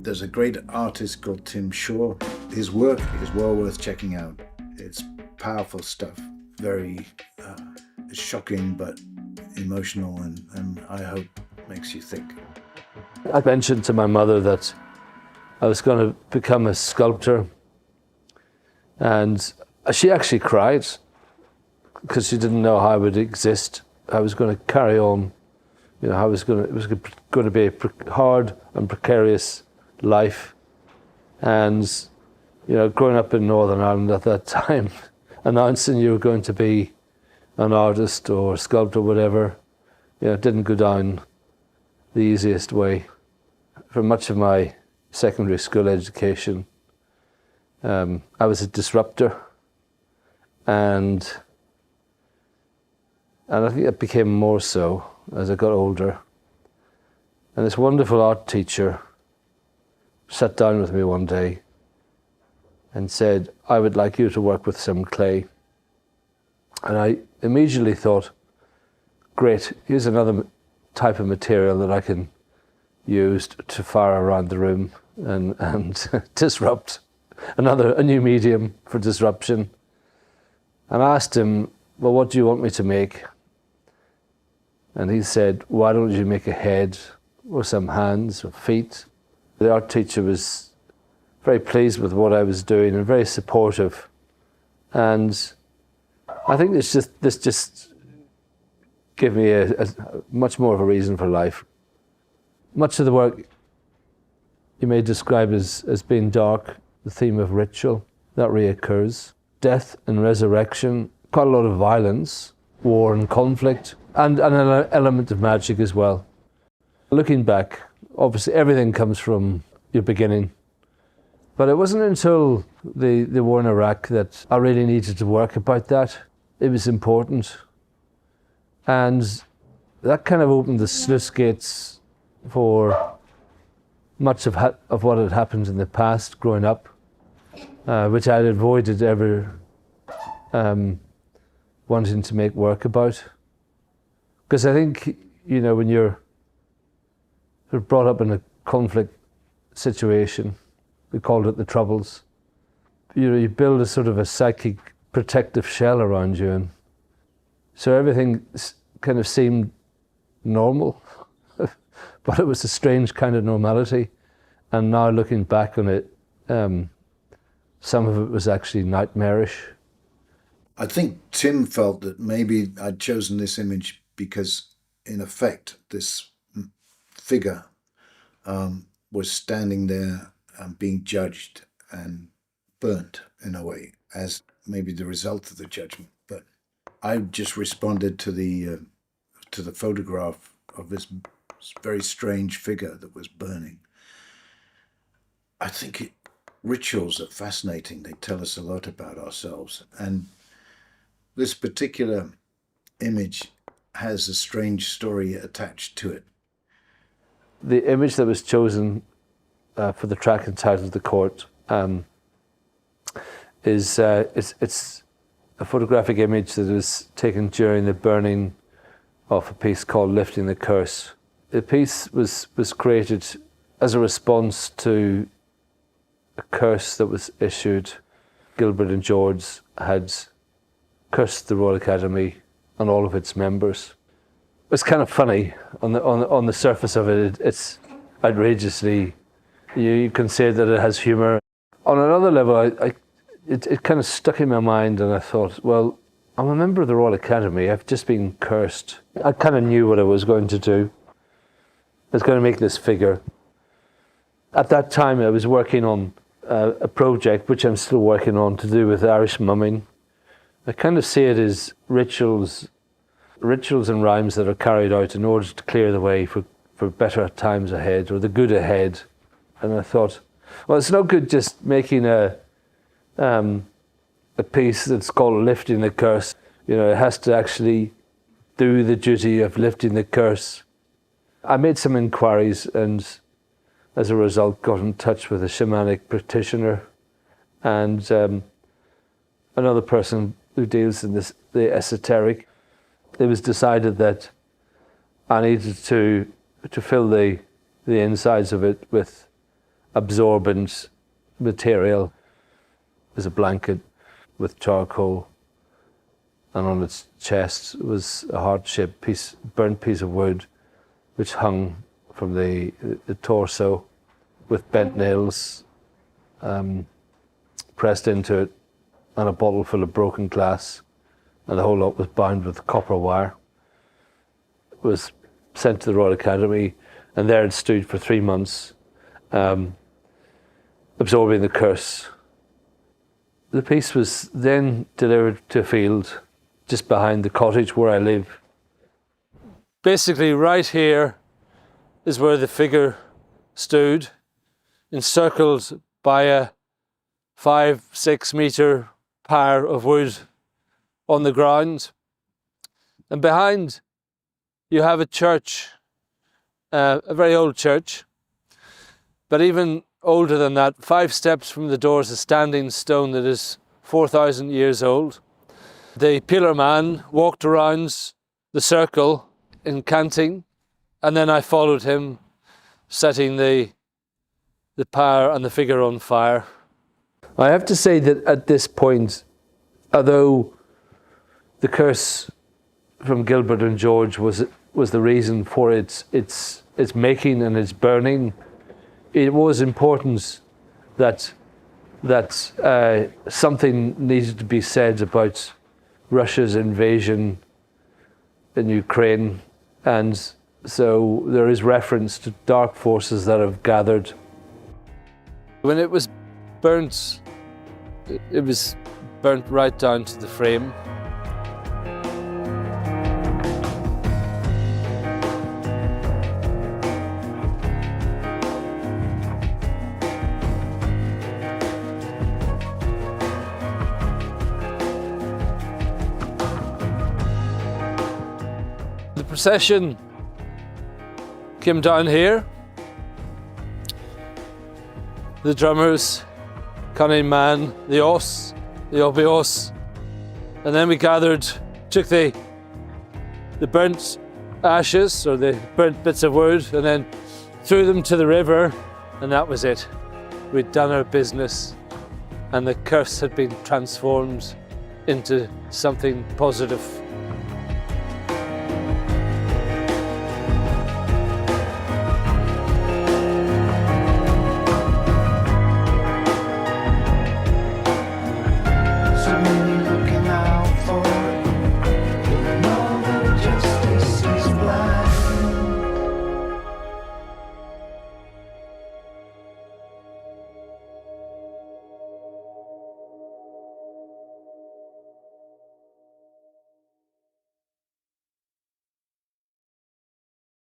There's a great artist called Tim Shaw. His work is well worth checking out. It's powerful stuff, very shocking but emotional, and I hope makes you think. I mentioned to my mother that I was going to become a sculptor, and she actually cried because she didn't know how I would exist. I was going to carry on, it was going to be a hard and precarious life. And, growing up in Northern Ireland at that time, announcing you were going to be an artist or a sculptor, whatever, it didn't go down the easiest way. For much of my secondary school education, I was a disruptor, and I think it became more so as I got older. And this wonderful art teacher sat down with me one day and said, "I would like you to work with some clay." And I immediately thought, great, here's another type of material that I can use to fire around the room and disrupt, a new medium for disruption. And I asked him, "Well, what do you want me to make?" And he said, "Why don't you make a head or some hands or feet?" The art teacher was very pleased with what I was doing and very supportive. And I think this just gave me a much more of a reason for life. Much of the work you may describe as being dark, the theme of ritual, that reoccurs. Death and resurrection, quite a lot of violence, war and conflict, and an element of magic as well. Looking back, obviously everything comes from your beginning. But it wasn't until the war in Iraq that I really needed to work about that. It was important. And that kind of opened the sluice gates for much of what had happened in the past growing up, which I'd avoided ever wanting to make work about. Because I think, when you're brought up in a conflict situation, we called it the Troubles, you build a sort of a psychic protective shell around you, and so everything kind of seemed normal, but it was a strange kind of normality. And now looking back on it, some of it was actually nightmarish. I think Tim felt that maybe I'd chosen this image because, in effect, this figure was standing there and being judged and burnt in a way as maybe the result of the judgment. But I just responded to the photograph of this very strange figure that was burning. I think rituals are fascinating. They tell us a lot about ourselves. And this particular image has a strange story attached to it. The image that was chosen for the track entitled "The Court" it's a photographic image that was taken during the burning of a piece called "Lifting the Curse." The piece was created as a response to a curse that was issued. Gilbert and George had cursed the Royal Academy and all of its members. It's kind of funny on the surface of it. It's outrageously, you can say that it has humour. On another level, it kind of stuck in my mind, and I thought, well, I'm a member of the Royal Academy. I've just been cursed. I kind of knew what I was going to do. I was going to make this figure. At that time, I was working on a project, which I'm still working on, to do with Irish mumming. I kind of see it as rituals and rhymes that are carried out in order to clear the way for better times ahead, or the good ahead. And I thought, well, it's no good just making a piece that's called "Lifting the Curse." It has to actually do the duty of lifting the curse. I made some inquiries, and as a result got in touch with a shamanic practitioner and another person who deals in the esoteric. It was decided that I needed to fill the insides of it with absorbent material. There's a blanket with charcoal, and on its chest was a heart-shaped burnt piece of wood, which hung from the torso with bent nails pressed into it, and a bottle full of broken glass, and the whole lot was bound with copper wire. It was sent to the Royal Academy, and there it stood for 3 months, absorbing the curse. The piece was then delivered to a field just behind the cottage where I live. Basically, right here is where the figure stood, encircled by a 5-6 metre pyre of wood on the ground. And behind you have a church, a very old church, but even older than that. 5 steps from the door is a standing stone that is 4,000 years old. The pillar man walked around the circle incanting, and then I followed him, setting the pyre and the figure on fire. I have to say that at this point, although the curse from Gilbert and George was the reason for its making and its burning, it was important that something needed to be said about Russia's invasion in Ukraine, and so there is reference to dark forces that have gathered. When it was burnt, it was burnt right down to the frame. The procession came down here. The drummers, Cunning Man, the Os, the Obios, and then we gathered, took the burnt ashes or the burnt bits of wood, and then threw them to the river, and that was it. We'd done our business, and the curse had been transformed into something positive.